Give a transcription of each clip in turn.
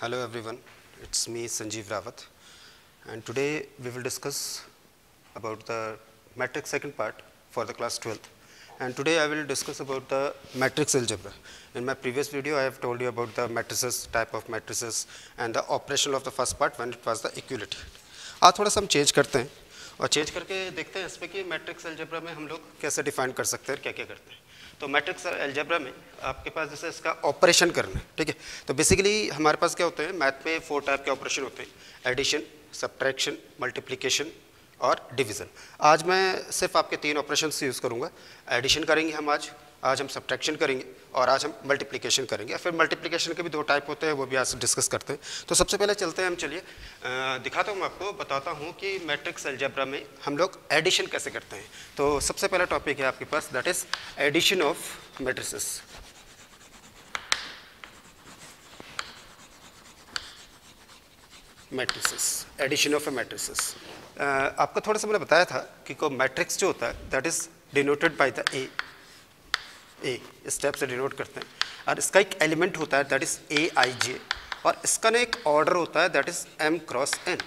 Hello everyone, it's me Sanjeev Rawat, and today we will discuss about the matrix second part for the class 12th, and today I will discuss about the matrix algebra. In my previous video I have told you about the matrices, type of matrices and the operation of the first part when it was the equality. आज थोड़ा सा हम change करते हैं और change करके देखते हैं इसमें कि मैट्रिक्स अलजेब्रा में हम लोग कैसे डिफाइन कर सकते हैं, क्या क्या करते हैं। तो मैट्रिक्स अलजेब्रा में आपके पास जैसे इसका ऑपरेशन करना है, ठीक है। तो बेसिकली हमारे पास क्या होते हैं, मैथ में 4 टाइप के ऑपरेशन होते हैं, एडिशन, सब्ट्रैक्शन, मल्टीप्लिकेशन और डिवीज़न। आज मैं सिर्फ आपके 3 ऑपरेशन यूज़ करूँगा। एडिशन करेंगे हम आज हम सब्ट्रैक्शन करेंगे और आज हम मल्टीप्लिकेशन करेंगे। फिर मल्टीप्लिकेशन के भी 2 टाइप होते हैं, वो भी आज डिस्कस करते हैं। तो सबसे पहले चलते हैं हम, चलिए दिखाता हूँ मैं आपको, बताता हूँ कि मैट्रिक्स अलजेब्रा में हम लोग एडिशन कैसे करते हैं। तो सबसे पहला टॉपिक है आपके पास, that is addition of matrices. Matrices, addition of matrices. आपको थोड़ा सा मैंने बताया था कि को मैट्रिक्स जो होता है that is denoted by the a step से डिनोट करते हैं, और इसका एक एलिमेंट होता है दैट इज ए आई जे, और इसका ना एक ऑर्डर होता है that is M cross N.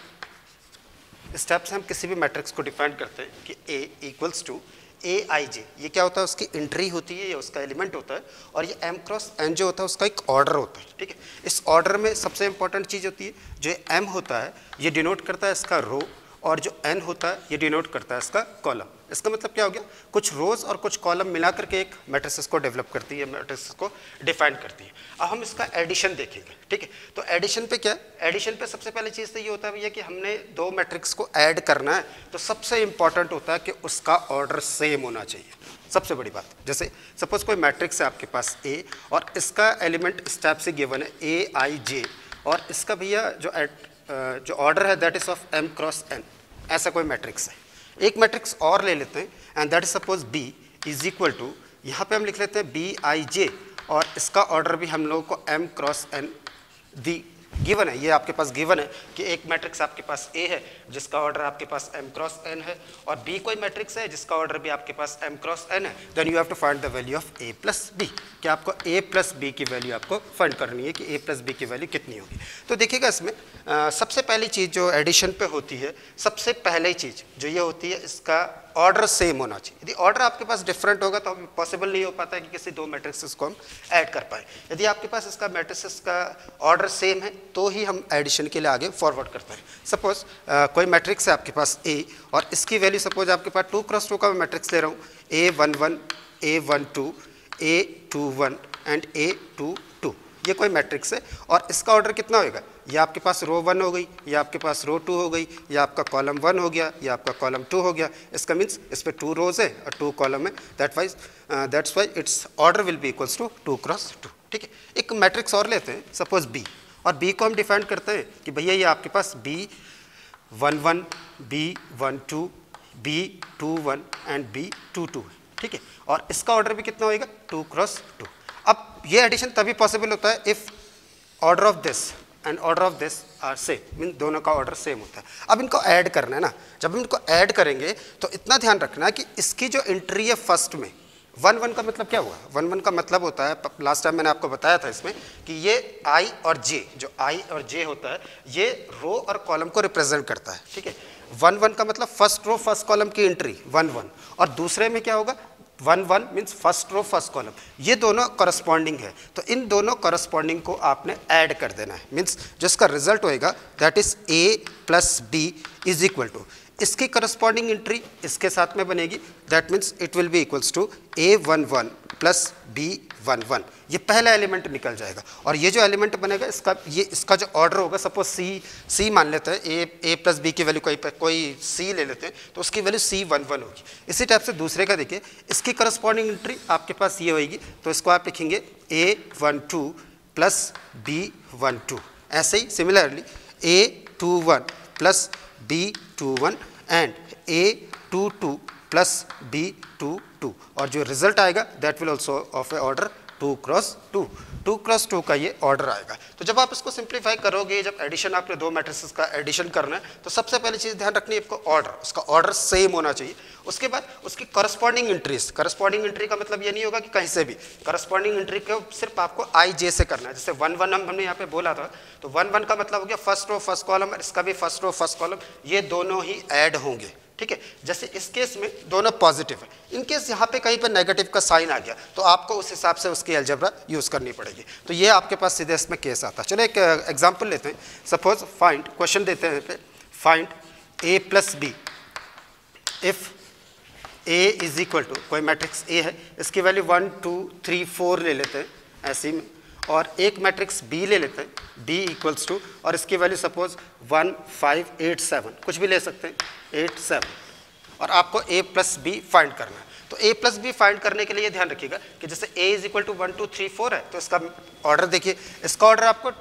Step से हम किसी भी मैट्रिक्स को डिफाइन करते हैं कि ए इक्वल्स टू ए आई जे। ये क्या होता है, उसकी एंट्री होती है, ये उसका एलिमेंट होता है, और ये एम क्रॉस एन जो होता है उसका एक ऑर्डर होता है, ठीक है। इस ऑर्डर में सबसे इंपॉर्टेंट चीज़ होती है, जो एम होता है ये डिनोट करता है इसका रो, और जो एन होता है ये डिनोट करता है इसका कॉलम। इसका मतलब क्या हो गया, कुछ रोज और कुछ कॉलम मिला करके एक मैट्रिसेस को डेवलप करती है, मैट्रिसेस को डिफाइन करती है। अब हम इसका एडिशन देखेंगे, ठीक है। तो एडिशन पे क्या है, एडिशन पे सबसे पहले चीज़ तो ये होता है भैया कि हमने 2 मैट्रिक्स को ऐड करना है, तो सबसे इंपॉर्टेंट होता है कि उसका ऑर्डर सेम होना चाहिए, सबसे बड़ी बात। जैसे सपोज कोई मैट्रिक्स है आपके पास ए, और इसका एलिमेंट स्टेप से गिवन है ए आई जे, और इसका भैया जो ऑर्डर है that is of M cross N, ऐसा कोई मैट्रिक्स है। एक मैट्रिक्स और ले लेते हैं, and that is suppose B is equal to, यहाँ पे हम लिख लेते हैं बी आई जे, और इसका ऑर्डर भी हम लोगों को एम क्रॉस एन दी गिवन है। ये आपके पास गिवन है कि एक मैट्रिक्स आपके पास ए है जिसका ऑर्डर आपके पास एम क्रॉस एन है, और बी कोई मैट्रिक्स है जिसका ऑर्डर भी आपके पास एम क्रॉस एन है। Then you have to find the value of A plus B, कि आपको ए प्लस बी की वैल्यू आपको फाइंड करनी है कि ए प्लस बी की वैल्यू कितनी होगी। तो देखिएगा इसमें सबसे पहली चीज़ जो एडिशन पे होती है, सबसे पहली चीज़ जो ये होती है, इसका ऑर्डर सेम होना चाहिए। यदि ऑर्डर आपके पास डिफरेंट होगा तो पॉसिबल नहीं हो पाता है कि किसी 2 मैट्रिक्स को हम ऐड कर पाए। यदि आपके पास इसका मैट्रिक्स का ऑर्डर सेम है तो ही हम एडिशन के लिए आगे फॉरवर्ड करते हैं। सपोज कोई मैट्रिक्स है आपके पास ए, और इसकी वैल्यू सपोज आपके पास 2 क्रॉस 2 का मैं मैट्रिक्स ले रहा हूँ, A11, A12, A21 and A22, ये कोई मैट्रिक्स है, और इसका ऑर्डर कितना होगा, ये आपके पास रो 1 हो गई, ये आपके पास रो 2 हो गई, ये आपका कॉलम 1 हो गया, ये आपका कॉलम 2 हो गया। इसका मीन्स इस पर 2 रोज है और 2 कॉलम है, that's why its order will be equals to 2 cross 2, ठीक है। एक मैट्रिक्स और लेते हैं, सपोज बी, और बी को हम डिफाइन करते हैं कि भैया ये आपके पास B11, B12, B21 and B22 है, ठीक है, और इसका ऑर्डर भी कितना होगा, 2 क्रॉस 2। अब ये एडिशन तभी पॉसिबल होता है if order of this and order of this are same, mean दोनों का ऑर्डर सेम होता है। अब इनको ऐड करना है ना, जब हम इनको ऐड करेंगे तो इतना ध्यान रखना है कि इसकी जो एंट्री है फर्स्ट में 1 का मतलब क्या हुआ, 1 का मतलब होता है, लास्ट टाइम मैंने आपको बताया था इसमें कि ये आई और जे, जो आई और जे होता है ये रो और कॉलम को रिप्रेजेंट करता है, ठीक है। 1 का मतलब फर्स्ट रो फर्स्ट कॉलम की एंट्री 1, और दूसरे में क्या होगा 1 means first row first column, ये दोनों करस्पॉन्डिंग है। तो इन दोनों करस्पॉन्डिंग को आपने ऐड कर देना है, मीन्स जिसका रिजल्ट होएगा that is A plus B is equal to, इसकी करस्पॉन्डिंग एंट्री इसके साथ में बनेगी, that means it will be equals to A11 plus B11। ये पहला एलिमेंट निकल जाएगा, और ये जो एलिमेंट बनेगा इसका जो ऑर्डर होगा, सपोज सी मान लेते हैं, ए प्लस बी की वैल्यू कोई सी ले लेते हैं, तो उसकी वैल्यू C11 होगी। इसी टाइप से दूसरे का देखिए, इसकी करस्पॉन्डिंग एंट्री आपके पास ये होगी, तो इसको आप लिखेंगे A12 प्लस B12। ऐसे ही similarly A21 plus B21 and A22 plus B22, और जो रिजल्ट आएगा that will also of a order 2 cross 2, 2 cross 2 का ये ऑर्डर आएगा। तो जब आप इसको सिंप्लीफाई करोगे, जब एडिशन आपने दो मैट्रिसेस का एडिशन करना है, तो सबसे पहली चीज़ ध्यान रखनी है आपको ऑर्डर, उसका ऑर्डर सेम होना चाहिए। उसके बाद उसकी करस्पॉन्डिंग एंट्रीज, करस्पॉन्डिंग एंट्री का मतलब ये नहीं होगा कि कहीं से भी, करस्पॉन्डिंग एंट्री को सिर्फ आपको आई जे से करना है। जैसे 1 1 हमने यहाँ पे बोला था, तो 1 1 का मतलब हो गया फर्स्ट रो फर्स्ट कॉलम, इसका भी फर्स्ट रो फर्स्ट कॉलम, ये दोनों ही ऐड होंगे, ठीक है। जैसे इस केस में दोनों पॉजिटिव है, इन केस यहाँ पे कहीं पर नेगेटिव का साइन आ गया तो आपको उस हिसाब से उसकी अलजेब्रा यूज करनी पड़ेगी। तो ये आपके पास सीधे इसमें केस आता है। चलो एक एग्जांपल लेते हैं। सपोज फाइंड, क्वेश्चन देते हैं पे, find a plus B if a is equal to, कोई मैट्रिक्स a है, इसकी वैल्यू 1 2 3 4 ले लेते हैं ऐसे में, और एक मैट्रिक्स b ले लेते हैं b इक्वल्स टू, और इसकी वैल्यू सपोज 1 5 8 7, कुछ भी ले सकते हैं 8 7, और आपको a प्लस बी फाइंड करना है। तो a प्लस बी फाइंड करने के लिए ध्यान रखिएगा कि जैसे a इज इक्वल टू 1 2 3 4 है, तो इसका ऑर्डर देखिए, इसका ऑर्डर आपको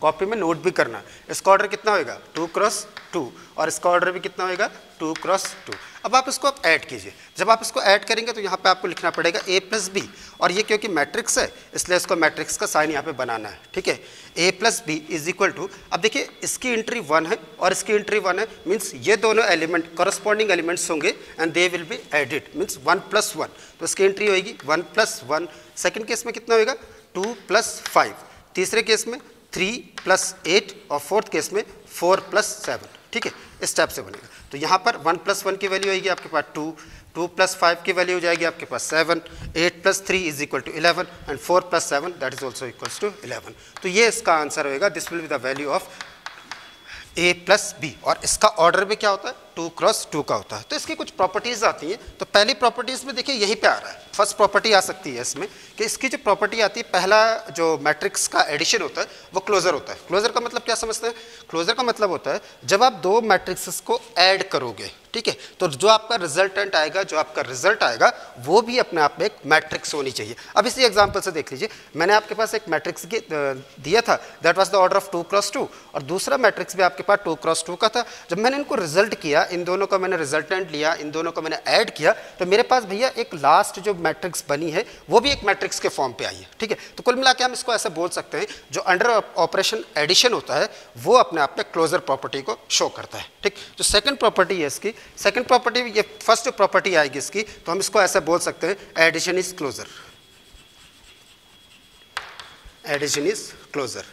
कॉपी में नोट भी करना है। इसका ऑर्डर कितना होगा 2 क्रॉस 2, और इसका ऑर्डर भी कितना होगा 2 क्रॉस 2। अब आप इसको ऐड कीजिए, जब आप इसको ऐड करेंगे तो यहाँ पे आपको लिखना पड़ेगा a प्लस बी, और ये क्योंकि मैट्रिक्स है इसलिए इसको मैट्रिक्स का साइन यहाँ पे बनाना है, ठीक है। a plus B is equal to, अब देखिए इसकी एंट्री 1 है और इसकी एंट्री 1 है, मीन्स ये दोनों एलिमेंट करस्पॉन्डिंग एलिमेंट्स होंगे and they will be added, means 1 plus 1, तो इसकी एंट्री होगी 1 प्लस 1। सेकेंड केस में कितना होगा 2 प्लस 5, तीसरे केस में 3 प्लस 8, और फोर्थ केस में 4 प्लस 7, ठीक है। इस टाइप से बनेगा। तो यहाँ पर 1 प्लस 1 की वैल्यू आएगी आपके पास 2, 2 प्लस 5 की वैल्यू हो जाएगी आपके पास 7, 8 plus 3 is equal to 11, and 4 plus 7 that is also equals to 11। तो ये इसका आंसर होगा, this will be the value of a plus B, और इसका ऑर्डर भी क्या होता है 2 क्रॉस 2 का होता है। तो इसकी कुछ प्रॉपर्टीज आती हैं। तो पहली प्रॉपर्टीज में देखिए यहीं पे आ रहा है, फर्स्ट प्रॉपर्टी आ सकती है इसमें कि इसकी जो प्रॉपर्टी आती है, पहला जो मैट्रिक्स का एडिशन होता है वो क्लोजर होता है। क्लोजर का मतलब क्या समझते हैं? क्लोजर का मतलब होता है जब आप दो मैट्रिक्सेस को ऐड करोगे, ठीक है, तो जो आपका रिजल्टेंट आएगा, जो आपका रिजल्ट आएगा वो भी अपने आप में एक मैट्रिक्स होनी चाहिए। अब इसी एग्जांपल से देख लीजिए, मैंने आपके पास एक मैट्रिक्स दिया था that was the order of 2 cross 2, और दूसरा मैट्रिक्स भी आपके पास 2 क्रॉस 2 का था। जब मैंने इनको रिजल्ट किया, इन दोनों का मैंने रिजल्टेंट लिया, इन दोनों को मैंने ऐड किया, तो मेरे पास भैया एक लास्ट जो मैट्रिक्स बनी है वो भी एक मैट्रिक्स के फॉर्म पे आई है, ठीक है। तो कुल मिला के हम इसको ऐसे बोल सकते हैं, जो अंडर ऑपरेशन एडिशन होता है वो अपने आप में क्लोजर प्रॉपर्टी को शो करता है, ठीक। जो सेकंड प्रॉपर्टी है इसकी, सेकंड प्रॉपर्टी, ये फर्स्ट जो प्रॉपर्टी आएगी इसकी, तो हम इसको ऐसे बोल सकते हैं addition is closure, addition is closure,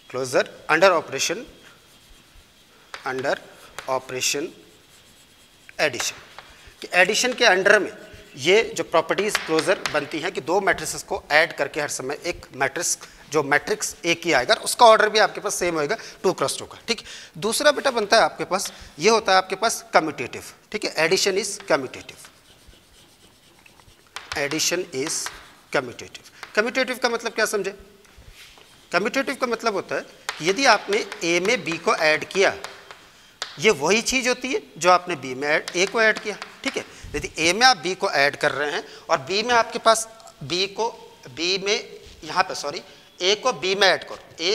closure under operation addition, कि एडिशन के अंडर में ये जो प्रॉपर्टीज क्लोजर बनती हैं कि दो मैट्रिसेस को ऐड करके हर समय एक मैट्रिक्स, जो मैट्रिक्स एक ही आएगा, उसका ऑर्डर भी आपके पास सेम होएगा 2 क्रॉस 2 का, ठीक। दूसरा बेटा बनता है आपके पास, ये होता है आपके पास कम्यूटेटिव, ठीक है। Addition is commutative, addition is commutative. Commutative का मतलब क्या समझे? कम्यूटेटिव का मतलब होता है कि यदि आपने ए में बी को ऐड किया, ये वही चीज होती है जो आपने बी में ए को ऐड किया, ठीक है। यदि ए में आप बी को ऐड कर रहे हैं और बी में आपके पास बी में यहाँ पे सॉरी ए को बी में ऐड करो,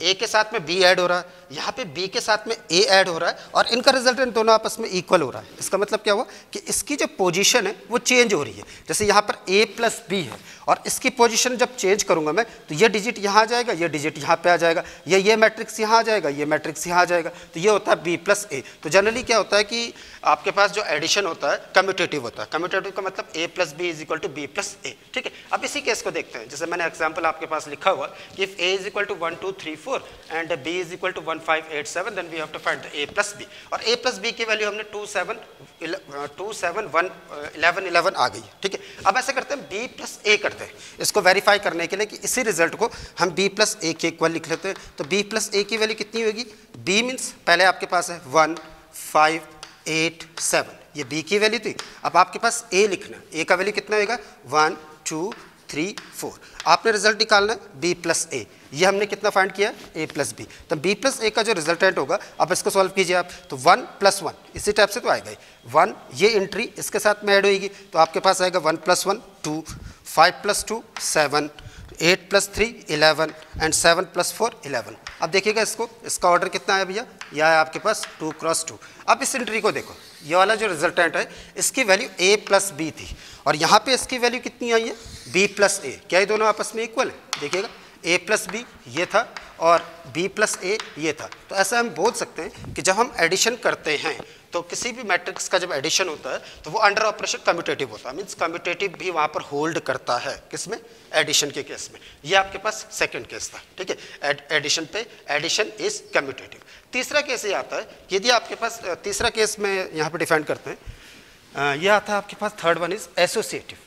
ए के साथ में बी ऐड हो रहा है, यहाँ पे बी के साथ में ए ऐड हो रहा है, और इनका रिजल्टेंट दोनों आपस में इक्वल हो रहा है। इसका मतलब क्या हुआ कि इसकी जो पोजीशन है वो चेंज हो रही है। जैसे यहाँ पर ए प्लस बी है, और इसकी पोजीशन जब चेंज करूंगा मैं, तो ये डिजिट यहाँ आ जाएगा, ये डिजिट यहाँ पे आ जाएगा, ये मैट्रिक्स यहाँ आ जाएगा, ये मैट्रिक्स यहाँ आ जाएगा, तो ये होता है बी प्लस ए। तो जनरली क्या होता है कि आपके पास जो एडिशन होता है कम्यूटेटिव होता है। कम्यूटेटिव का मतलब a plus B is equal to b plus a, ठीक है। अब इसी केस को देखते हैं, जैसे मैंने एग्जाम्पल आपके पास लिखा हुआ कि if A is equal to 1 2 3 4 and B is equal to 1 5 8 7, then we have to find the A plus B, और ए प्लस बी की वैल्यू हमने 2 7 1 11 11 आ गई, ठीक है। अब ऐसे करते हैं बी प्लस ए करते हैं, इसको वेरीफाई करने के लिए कि इसी रिजल्ट को हम बी प्लस ए के इक्वल लिख लेते हैं। तो बी प्लस ए की वैल्यू कितनी होगी? बी मीन्स पहले आपके पास है 1 5 8 7, ये बी की वैल्यू थी। अब आपके पास ए लिखना, ए का वैल्यू कितना होगा 1 2 3 4। आपने रिजल्ट निकालना है बी प्लस ए, ये हमने कितना फाइंड किया ए प्लस बी, तो बी प्लस ए का जो रिजल्टेंट होगा, अब इसको सॉल्व कीजिए आप, तो 1 प्लस 1 इसी टाइप से तो आएगा ही 1, ये एंट्री इसके साथ में ऐड होगी, तो आपके पास आएगा 1 plus 1 2, 5 plus 2 7, 8 plus 3 11 and 7 plus 4 11। अब देखिएगा इसको, इसका ऑर्डर कितना है भैया, यह है आपके पास 2 क्रॉस 2। अब इस एंट्री को देखो, ये वाला जो रिजल्टेंट है इसकी वैल्यू a प्लस बी थी और यहाँ पे इसकी वैल्यू कितनी आई है b प्लस ए। क्या ये दोनों आपस में इक्वल है? देखिएगा a प्लस बी ये था और b प्लस ए ये था। तो ऐसा हम बोल सकते हैं कि जब हम एडिशन करते हैं तो किसी भी मैट्रिक्स का जब एडिशन होता है तो वो अंडर ऑपरेशन कम्यूटेटिव होता है, मीन्स कम्यूटेटिव भी वहाँ पर होल्ड करता है। किसमें? एडिशन के केस में। ये आपके पास सेकंड केस था, ठीक है, एडिशन पे एडिशन इज कम्यूटेटिव। तीसरा केस ये आता है कि यदि आपके पास तीसरा केस में यहाँ पे डिफाइन करते हैं, ये आता है आपके पास third one is associative.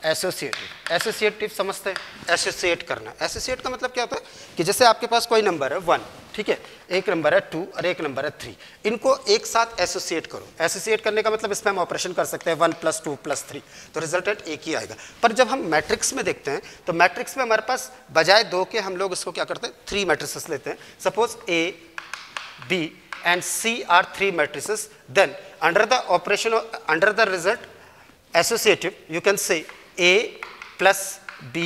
Associative समझते हैं? एसोसिएट करना। एसोसिएट का मतलब क्या होता है कि जैसे आपके पास कोई नंबर है 1, ठीक है, एक नंबर है 2 और एक नंबर है 3, इनको एक साथ एसोसिएट करो। एसोसिएट करने का मतलब इसमें हम ऑपरेशन कर सकते हैं 1 + 2 + 3, तो रिजल्टेंट एक ही आएगा। पर जब हम मैट्रिक्स में देखते हैं तो मैट्रिक्स में हमारे पास बजाय 2 के हम लोग इसको क्या करते हैं 3 मैट्रिसेस लेते हैं। Suppose A, B and C are 3 matrices, then under the operation of under the result associative you can say A plus B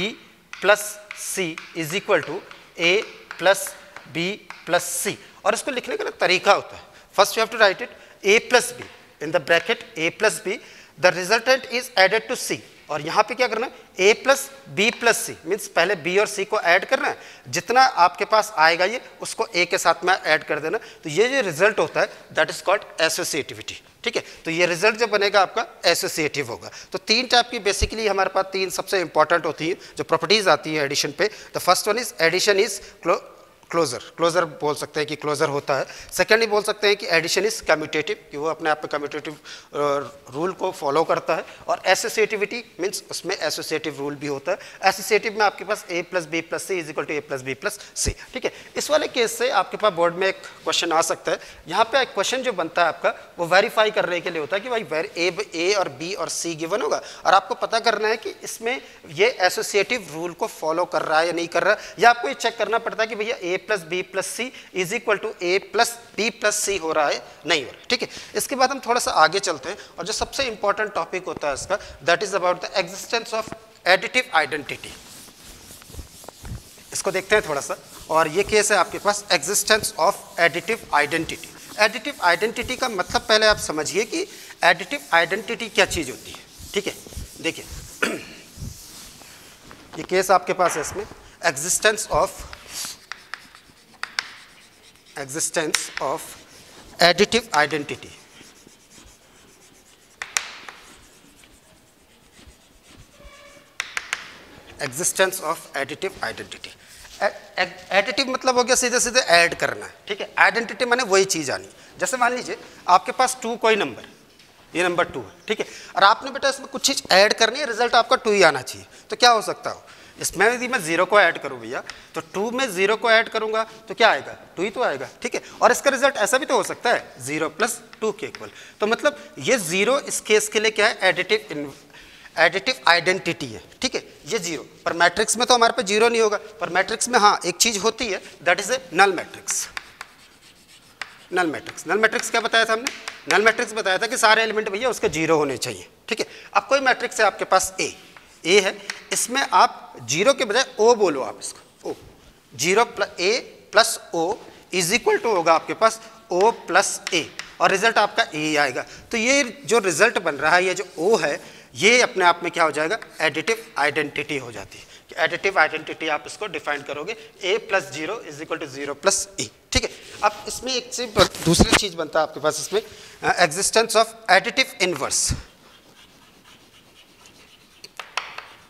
plus C is equal to A plus B plus C। और इसको लिखने का तरीका होता है, first you have to write it A plus B in the bracket A plus B, the resultant is added to C। और यहाँ पे क्या करना है A plus B plus C, means पहले B और C को ऐड करना है, जितना आपके पास आएगा ये उसको A के साथ में ऐड कर देना। तो ये जो रिजल्ट होता है दैट इज कॉल्ड एसोसिएटिविटी, ठीक है। तो ये रिजल्ट जब बनेगा आपका एसोसिएटिव होगा। तो 3 टाइप की बेसिकली हमारे पास 3 सबसे इंपॉर्टेंट होती है जो प्रॉपर्टीज आती है एडिशन पे। The first one is addition is closure बोल सकते हैं कि क्लोजर होता है। सेकेंडली बोल सकते हैं कि एडिशन इज कम्यूटेटिव, कि वो अपने आप में कम्यूटेटिव रूल को फॉलो करता है। और एसोसिएटिविटी मीन्स उसमें एसोसिएटिव रूल भी होता है। एसोसिएटिव में आपके पास A plus B plus C is equal to A plus B plus C, ठीक है। इस वाले केस से आपके पास बोर्ड में एक क्वेश्चन आ सकता है। यहाँ पे एक क्वेश्चन जो बनता है आपका वो वेरीफाई करने के लिए होता है कि भाई A और B और C गिवन होगा और आपको पता करना है कि इसमें ये एसोसिएटिव रूल को फॉलो कर रहा है या नहीं कर रहा है, या आपको ये चेक करना पड़ता है कि भैया A plus B plus C is equal to A plus B plus C हो रहा है, नहीं हो रहा है, ठीक है। इसके बाद हम थोड़ा सा आगे चलते हैं और जो सबसे इंपॉर्टेंट टॉपिक होता है इसका that is about the existence of additive identity. इसको देखते हैं थोड़ा सा, और ये केस है आपके पास existence of additive identity. Additive identity का मतलब पहले आप समझिए कि एडिटिव आइडेंटिटी क्या चीज होती है, ठीक है। देखिए ये केस आपके पास है, इसमें existence of additive identity. Existence of additive identity. Additive मतलब हो गया सीधे सीधे ऐड करना है, ठीक है। आइडेंटिटी माने वही चीज आनी। जैसे मान लीजिए आपके पास 2 कोई नंबर, ये नंबर 2 है, ठीक है, और आपने बेटा इसमें कुछ चीज ऐड करनी है, रिजल्ट आपका 2 ही आना चाहिए। तो क्या हो सकता हो इसमें, यदि मैं 0 को ऐड करूं भैया तो 2 में 0 को ऐड करूंगा तो क्या आएगा 2 ही तो आएगा, ठीक है। और इसका रिजल्ट ऐसा भी तो हो सकता है 0 + 2 के इक्वल। तो मतलब ये 0 इस केस के लिए क्या है एडिटिव आइडेंटिटी है, ठीक है, ये 0। पर मैट्रिक्स में तो हमारे पास 0 नहीं होगा, पर मैट्रिक्स में हाँ एक चीज होती है that is a null matrix. Null matrix क्या बताया था हमने? नल मैट्रिक्स बताया था कि सारे एलिमेंट भैया उसके 0 होने चाहिए, ठीक है। अब कोई मैट्रिक्स है आपके पास A है, इसमें आप 0 के बजाय O बोलो, आप इसको O, 0 + A + O is equal to होगा आपके पास O + A, और रिजल्ट आपका A आएगा। तो ये जो रिजल्ट बन रहा है, ये जो O है, ये अपने आप में क्या हो जाएगा एडिटिव आइडेंटिटी हो जाती है। एडिटिव आइडेंटिटी आप इसको डिफाइन करोगे A + 0 is equal to 0 + A, ठीक है। अब इसमें एक चीज दूसरी चीज बनता है आपके पास इसमें existence of additive inverse.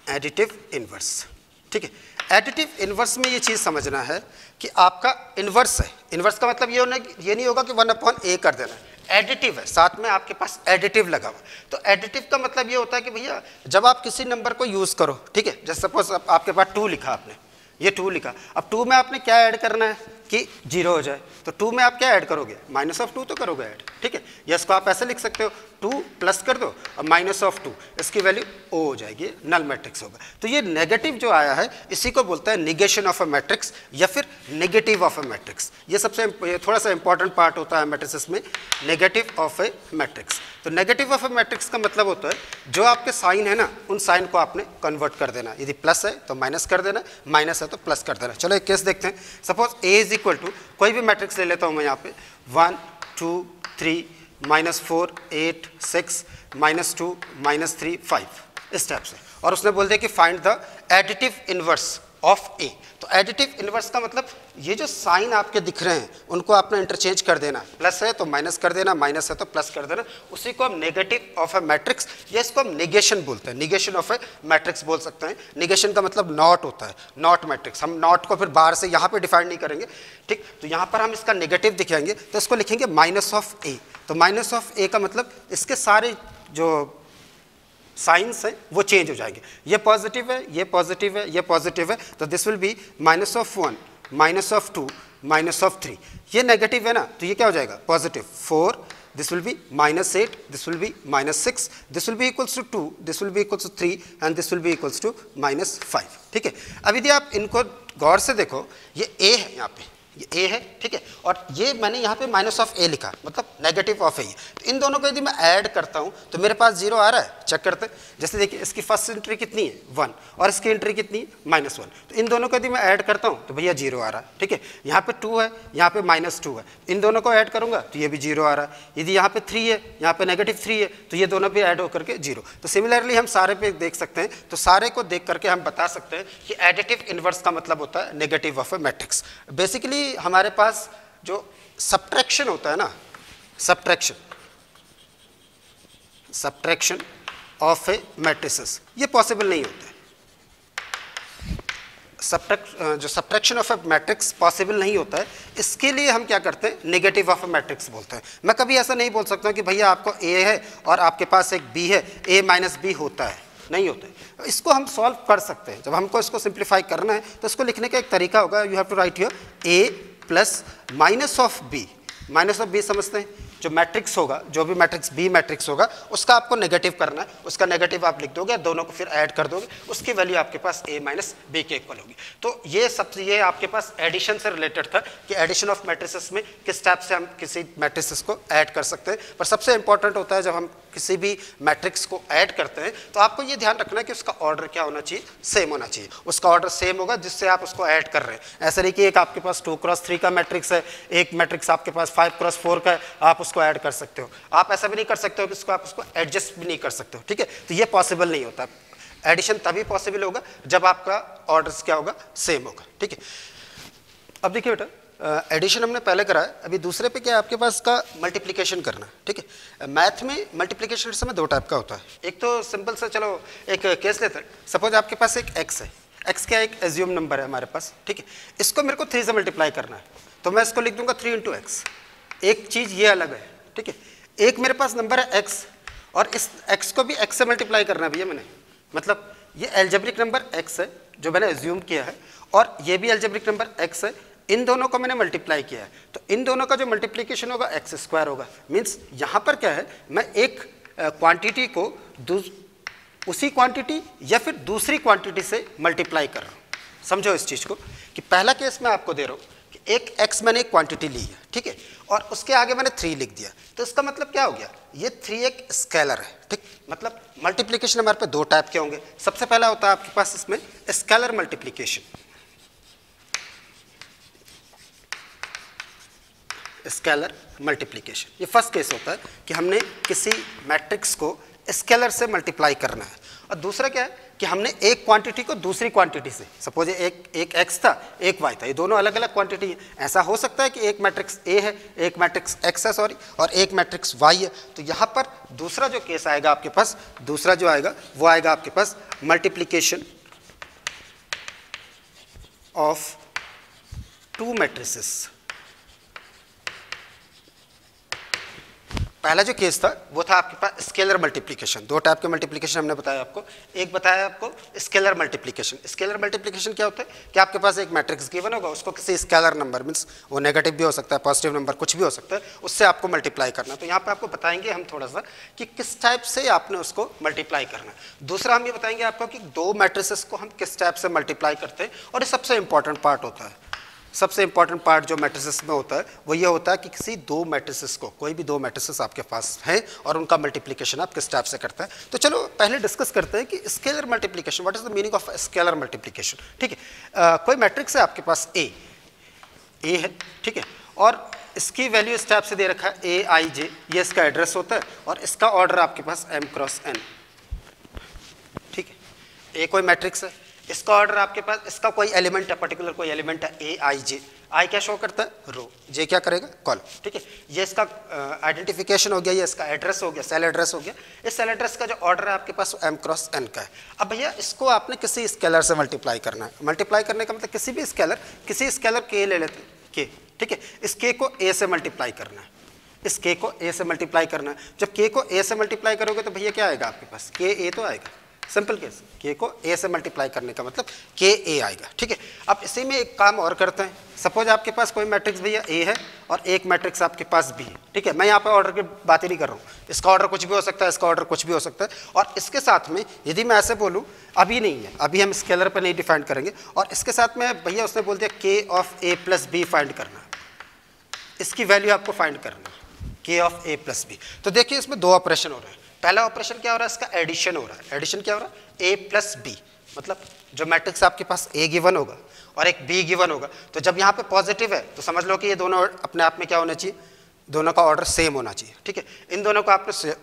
Additive inverse, ठीक है। एडिटिव इनवर्स में ये चीज समझना है कि आपका इनवर्स है। इनवर्स का मतलब ये नहीं होगा कि 1/A कर देना है, एडिटिव है, साथ में आपके पास एडिटिव लगा हुआ। तो एडिटिव का मतलब ये होता है कि भैया जब आप किसी नंबर को यूज करो, ठीक है, जैसे सपोज आपके पास 2 लिखा, आपने ये 2 लिखा, अब 2 में आपने क्या ऐड करना है कि 0 हो जाए, तो 2 में आप क्या ऐड करोगे -2 तो करोगे ऐड, ठीक है। या इसको आप ऐसे लिख सकते हो 2 प्लस कर दो और -2, इसकी वैल्यू O हो जाएगी, नल मैट्रिक्स होगा। तो ये नेगेटिव जो आया है इसी को बोलता है निगेशन ऑफ अ मैट्रिक्स या फिर नेगेटिव ऑफ अ मैट्रिक्स। ये सबसे थोड़ा सा इंपॉर्टेंट पार्ट होता है मैट्रिक्स में, नेगेटिव ऑफ ए मैट्रिक्स। तो नेगेटिव ऑफ ए मैट्रिक्स का मतलब होता है जो आपके साइन है ना, उन साइन को आपने कन्वर्ट कर देना। यदि प्लस है तो माइनस कर देना, माइनस है तो प्लस कर देना। चलो एक केस देखते हैं। Suppose A is equal to कोई भी मैट्रिक्स ले लेता हूँ मैं यहाँ पे 1 2 3 -4 8 6 -2 -3 5 इस टाइप से, और उसने बोल दिया कि find the additive inverse of a. तो एडिटिव इनवर्स का मतलब ये जो साइन आपके दिख रहे हैं उनको आपने इंटरचेंज कर देना, प्लस है तो माइनस कर देना, माइनस है तो प्लस कर देना, उसी को हम नेगेटिव ऑफ ए मैट्रिक्स या इसको हम निगेशन बोलते हैं, निगेशन ऑफ ए मैट्रिक्स बोल सकते हैं। निगेशन का मतलब नॉट होता है, नॉट मैट्रिक्स। हम नॉट को फिर बाहर से यहाँ पे डिफाइन नहीं करेंगे, ठीक। तो यहाँ पर हम इसका नेगेटिव दिखाएंगे तो इसको लिखेंगे माइनस ऑफ ए। तो माइनस ऑफ ए का मतलब इसके सारे जो साइंस है वो चेंज हो जाएंगे, ये पॉजिटिव है, ये पॉजिटिव है, ये पॉजिटिव है, तो दिस विल बी -1 -2 -3। ये नेगेटिव है ना, तो ये क्या हो जाएगा positive 4, this will be -8, this will be -6, this will be equals to 2, this will be equals to 3 and this will be equals to -5, ठीक है। अब यदि आप इनको गौर से देखो, ये ए है, यहाँ पे ये ए है, ठीक है, और ये मैंने यहाँ पे माइनस ऑफ ए लिखा, मतलब नेगेटिव ऑफ ए। तो इन दोनों को यदि मैं ऐड करता हूँ तो मेरे पास 0 आ रहा है, चेक करते हैं। जैसे देखिए इसकी फर्स्ट एंट्री कितनी है 1 और इसकी एंट्री कितनी है -1, तो इन दोनों को यदि मैं ऐड करता हूँ तो भैया 0 आ रहा है, ठीक है। यहाँ पे 2 है, यहाँ पे -2 है, इन दोनों को ऐड करूँगा तो ये भी 0 आ रहा है। यदि यहाँ पे 3 है, यहाँ पे -3 है, तो ये दोनों भी ऐड होकर के 0। तो सिमिलरली हम सारे पे देख सकते हैं, तो सारे को देख करके हम बता सकते हैं कि एडिटिव इनवर्स का मतलब होता है negative of A matrix. Basically हमारे पास जो सब्ट्रैक्शन होता है ना, सब्ट्रैक्शन ऑफ ए मैट्रिसेस, ये पॉसिबल नहीं होता है। जो subtraction of A matrix possible नहीं होता है, इसके लिए हम क्या करते हैं, नेगेटिव ऑफ ए मैट्रिक्स बोलते हैं। मैं कभी ऐसा नहीं बोल सकता कि भैया आपको ए है और आपके पास एक बी है, a माइनस बी होता है, नहीं होता है। इसको हम सॉल्व कर सकते हैं। जब हमको इसको सिंप्लीफाई करना है तो इसको लिखने का एक तरीका होगा, you have to write here a plus minus of B. Minus of B समझते हैं, जो मैट्रिक्स होगा, जो भी मैट्रिक्स बी मैट्रिक्स होगा उसका आपको नेगेटिव करना है, उसका नेगेटिव आप लिख दोगे, दोनों को फिर ऐड कर दोगे, उसकी वैल्यू आपके पास a माइनस बी के इक्वल होगी। तो ये आपके पास एडिशन से रिलेटेड था कि एडिशन ऑफ मैट्रिसेस में किस टाइप से हम किसी मैट्रिसेस को ऐड कर सकते हैं। पर सबसे इंपॉर्टेंट होता है जब हम किसी भी मैट्रिक्स को ऐड करते हैं तो आपको ये ध्यान रखना है कि उसका ऑर्डर क्या होना चाहिए, सेम होना चाहिए। उसका ऑर्डर सेम होगा जिससे आप उसको ऐड कर रहे हैं। ऐसा नहीं कि एक आपके पास 2x3 का मैट्रिक्स है, एक मैट्रिक्स आपके पास 5x4 का है, आप उसको ऐड कर सकते हो। आप ऐसा भी नहीं कर सकते हो कि उसको आप उसको एडजस्ट भी नहीं कर सकते हो, ठीक है। तो ये पॉसिबल नहीं होता। एडिशन तभी पॉसिबल होगा जब आपका ऑर्डर क्या होगा, सेम होगा, ठीक है। अब देखिए बेटा, एडिशन हमने पहले करा है, अभी दूसरे पे क्या है, आपके पास का मल्टीप्लिकेशन करना है, ठीक है। मैथ में मल्टीप्लिकेशन इस समय 2 टाइप का होता है। एक तो सिंपल सा, चलो एक केस लेते हैं। सपोज आपके पास एक x है, x क्या एक एज्यूम नंबर है हमारे पास, ठीक है। इसको मेरे को 3 से मल्टीप्लाई करना है, तो मैं इसको लिख दूंगा 3 × x। एक चीज़ ये अलग है, ठीक है। एक मेरे पास नंबर है x और इस x को भी x से मल्टीप्लाई करना है भैया मैंने, मतलब ये एल्जेब्रिक नंबर x है जो मैंने एज्यूम किया है, और ये भी एल्जेब्रिक नंबर x है, इन दोनों को मैंने मल्टीप्लाई किया है। तो इन दोनों का जो मल्टीप्लिकेशन होगा x² होगा। मीन्स यहाँ पर क्या है, मैं एक क्वांटिटी को उसी क्वांटिटी या फिर दूसरी क्वांटिटी से मल्टीप्लाई कर रहा हूँ। समझो इस चीज़ को कि पहला केस मैं आपको दे रहा हूँ कि एक x मैंने एक क्वांटिटी ली है, ठीक है, और उसके आगे मैंने 3 लिख दिया। तो इसका मतलब क्या हो गया, ये 3 एक स्केलर है, ठीक। मतलब मल्टीप्लिकेशन हमारे पे 2 टाइप के होंगे। सबसे पहला होता है आपके पास इसमें स्केलर मल्टीप्लिकेशन, स्केलर मल्टीप्लिकेशन। ये फर्स्ट केस होता है कि हमने किसी मैट्रिक्स को स्केलर से मल्टीप्लाई करना है। और दूसरा क्या है कि हमने एक क्वांटिटी को दूसरी क्वांटिटी से, सपोज एक x था, एक y था, ये दोनों अलग अलग क्वांटिटी है। ऐसा हो सकता है कि एक मैट्रिक्स a है, एक मैट्रिक्स x है सॉरी, और एक मैट्रिक्स y है। तो यहाँ पर दूसरा जो केस आएगा आपके पास, दूसरा जो आएगा वो आएगा आपके पास मल्टीप्लिकेशन ऑफ 2 मैट्रिसेस। पहला जो केस था वो था आपके पास स्केलर मल्टीप्लिकेशन। 2 टाइप के मल्टीप्लिकेशन हमने बताया आपको। एक बताया आपको स्केलर मल्टीप्लिकेशन। स्केलर मल्टीप्लिकेशन क्या होता है कि आपके पास एक मैट्रिक्स गिवन होगा, उसको किसी स्केलर नंबर, मीन्स वो नेगेटिव भी हो सकता है, पॉजिटिव नंबर, कुछ भी हो सकता है, उससे आपको मल्टीप्लाई करना। तो यहाँ पे आपको बताएंगे हम थोड़ा सा कि किस टाइप से आपने उसको मल्टीप्लाई करना है। दूसरा हम ये बताएंगे आपको कि 2 मैट्रिसेस को हम किस टाइप से मल्टीप्लाई करते हैं, और ये सबसे इंपॉर्टेंट पार्ट होता है। सबसे इंपॉर्टेंट पार्ट जो मैट्रिसेस में होता है वो ये होता है कि किसी 2 मैट्रिसेस को, कोई भी 2 मैट्रिसेस आपके पास हैं और उनका मल्टीप्लिकेशन आप किस टाइप से करते हैं। तो चलो पहले डिस्कस करते हैं कि scalar multiplication, what is the meaning of scalar multiplication, ठीक है। कोई मैट्रिक्स है आपके पास ए है, ठीक है, और इसकी वैल्यू इस टाइप से दे रखा है ए आई जे, ये इसका एड्रेस होता है और इसका ऑर्डर आपके पास m क्रॉस n, ठीक है। ए कोई मैट्रिक्स है, इसका ऑर्डर आपके पास, इसका कोई एलिमेंट है, पर्टिकुलर कोई एलिमेंट है ए आई जे, आई क्या शो करता है रो, जे क्या करेगा कॉलम, ठीक है। ये इसका आइडेंटिफिकेशन हो गया, ये इसका एड्रेस हो गया, सेल एड्रेस हो गया। इस सेल एड्रेस का जो ऑर्डर है आपके पास m क्रॉस n का है। अब भैया इसको आपने किसी स्केलर से मल्टीप्लाई करना है। मल्टीप्लाई करने का मतलब किसी भी स्केलर, किसी स्केलर k ले लेते हैं k, ठीक है। इस k को a से मल्टीप्लाई करना है, इस k को a से मल्टीप्लाई करना है। जब k को a से मल्टीप्लाई करोगे तो भैया क्या आएगा आपके पास, k a तो आएगा, सिंपल केस, k को a से मल्टीप्लाई करने का मतलब k a आएगा, ठीक है। अब इसी में एक काम और करते हैं। सपोज आपके पास कोई मैट्रिक्स भैया a है और एक मैट्रिक्स आपके पास b है, ठीक है। मैं यहाँ पे ऑर्डर की बात ही नहीं कर रहा हूँ, इसका ऑर्डर कुछ भी हो सकता है, इसका ऑर्डर कुछ भी हो सकता है। और इसके साथ में यदि मैं ऐसे बोलूँ, अभी नहीं है, अभी हम स्केलर पर नहीं डिफाइन करेंगे, और इसके साथ में भैया उसने बोल दिया k of a plus b find करना, इसकी वैल्यू आपको फाइंड करना, k of a plus b। तो देखिए इसमें दो ऑपरेशन हो रहे हैं। पहला ऑपरेशन क्या हो रहा है, इसका एडिशन हो रहा है। एडिशन क्या हो रहा है, a प्लस b, मतलब जो मैट्रिक्स आपके पास a गिवन होगा और एक b गिवन होगा, तो जब यहाँ पे पॉजिटिव है तो समझ लो कि ये दोनों अपने आप में क्या होना चाहिए, दोनों का ऑर्डर सेम होना चाहिए, ठीक है। इन दोनों को आपने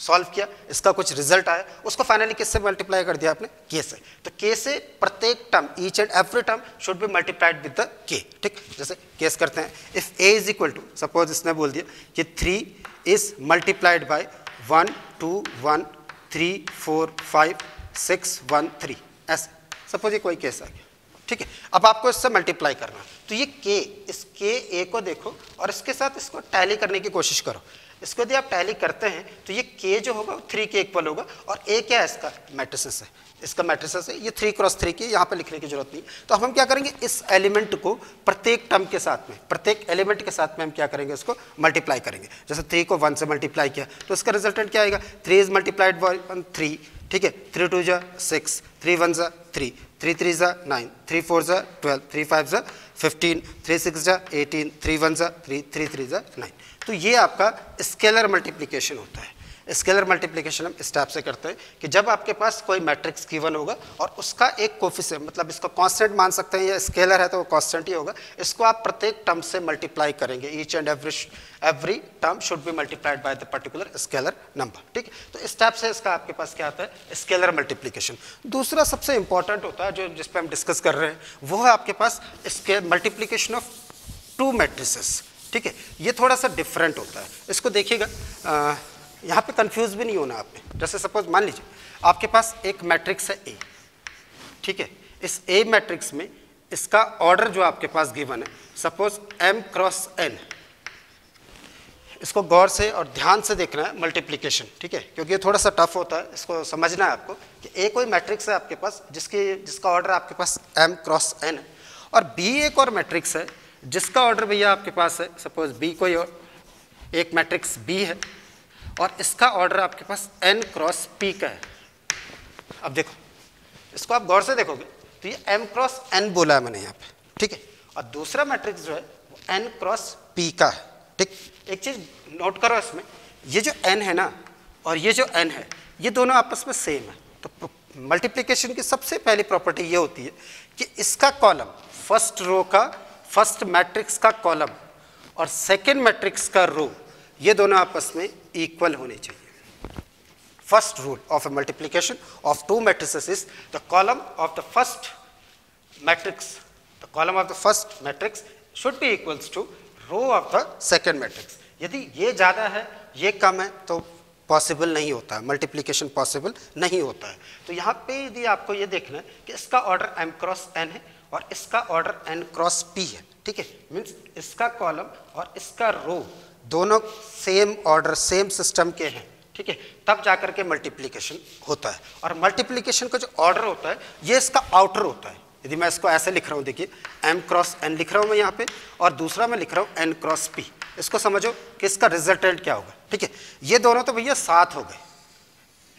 सॉल्व किया, इसका कुछ रिजल्ट आया, उसको फाइनली किससे मल्टीप्लाई कर दिया आपने, k से। तो k से प्रत्येक term, each and every term should be multiplied with the k, ठीक। जैसे केस करते हैं, if a is equal to, suppose इसने बोल दिया कि 3 इज मल्टीप्लाइड बाय 1 2 1 3 4 5 6 1 3, ऐसे सपोज ये कोई केस आ गया, ठीक है। अब आपको इससे मल्टीप्लाई करना, तो ये k, इस k a को देखो और इसके साथ इसको टैली करने की कोशिश करो। इसको यदि आप टैली करते हैं तो ये k जो होगा 3 के इक्वल होगा, और a क्या है, इसका मैट्रिसेस है, इसका मैट्रिसेस है, ये 3 क्रॉस 3 की, यहाँ पे लिखने की जरूरत नहीं। तो अब हम क्या करेंगे, इस एलिमेंट को प्रत्येक टर्म के साथ में, प्रत्येक एलिमेंट के साथ में हम क्या करेंगे, इसको मल्टीप्लाई करेंगे। जैसे 3 को 1 से मल्टीप्लाई किया तो इसका रिजल्टेंट क्या आएगा, 3 इज मल्टीप्लाइड बाय 3, ठीक है। 3 2 जा 6, 3 1 जा 3, 3 3 जा 9, 3 4 जा 12, 3 5 जा 15, 3 6 जा 18, 3 1 जा 3, 3 3 जा 9। तो ये आपका स्केलर मल्टीप्लिकेशन होता है। स्केलर मल्टीप्लिकेशन हम इस टाइप से करते हैं कि जब आपके पास कोई मैट्रिक्स गिवन होगा और उसका एक कोफिशिएंट, मतलब इसको कांस्टेंट मान सकते हैं, या स्केलर है तो वो कांस्टेंट ही होगा, इसको आप प्रत्येक टर्म से मल्टीप्लाई करेंगे। Each and every term should be multiplied by the particular scalar number, ठीक। तो इस टाइप से इसका आपके पास क्या आता है, स्केलर मल्टीप्लिकेशन। दूसरा सबसे इंपॉर्टेंट होता है जो जिस पर हम डिस्कस कर रहे हैं, वो है आपके पास मल्टीप्लिकेशन ऑफ 2 मैट्रिसेस, ठीक है। ये थोड़ा सा डिफरेंट होता है, इसको देखिएगा, यहाँ पे कंफ्यूज भी नहीं होना आपने। जैसे सपोज मान लीजिए आपके पास एक मैट्रिक्स है A, ठीक है। इस A मैट्रिक्स में इसका ऑर्डर जो आपके पास गिवन है, सपोज m क्रॉस n, इसको गौर से और ध्यान से देखना है मल्टीप्लिकेशन, ठीक है, क्योंकि ये थोड़ा सा टफ होता है, इसको समझना है आपको कि A कोई मैट्रिक्स है आपके पास जिसका ऑर्डर आपके पास m क्रॉस n है, और B एक और मैट्रिक्स है जिसका ऑर्डर भैया आपके पास है, सपोज B कोई और एक मैट्रिक्स B है और इसका ऑर्डर आपके पास n क्रॉस p का है। अब देखो, इसको आप गौर से देखोगे तो ये m क्रॉस n बोला है मैंने यहाँ पे, ठीक है। और दूसरा मैट्रिक्स जो है वो n क्रॉस p का है, ठीक। एक चीज नोट करो इसमें, ये जो n है ना और ये जो n है, ये दोनों आपस में सेम है। तो मल्टीप्लिकेशन की सबसे पहली प्रॉपर्टी ये होती है कि इसका कॉलम, फर्स्ट रो का, फर्स्ट मैट्रिक्स का कॉलम और सेकेंड मैट्रिक्स का रो, ये दोनों आपस में इक्वल होने चाहिए। First rule of a multiplication of 2 matrices is the column of the first matrix, the column of the first matrix should be equals to row of the second matrix. यदि ये ज़्यादा है, ये कम है, तो पॉसिबल नहीं होता है, मल्टीप्लिकेशन पॉसिबल नहीं होता है। तो यहाँ पे यदि आपको ये देखना है कि इसका ऑर्डर m क्रॉस n है और इसका ऑर्डर n क्रॉस p है, ठीक है, मीन्स इसका कॉलम और इसका रो दोनों सेम ऑर्डर, सेम सिस्टम के हैं, ठीक है, तब जाकर के मल्टीप्लिकेशन होता है। और मल्टीप्लिकेशन का जो ऑर्डर होता है ये इसका आउटर होता है। यदि मैं इसको ऐसे लिख रहा हूँ, देखिए m क्रॉस n लिख रहा हूँ मैं यहाँ पे, और दूसरा मैं लिख रहा हूँ n क्रॉस p, इसको समझो कि इसका रिजल्टेंट क्या होगा, ठीक है। ये दोनों तो भैया 7 हो गए,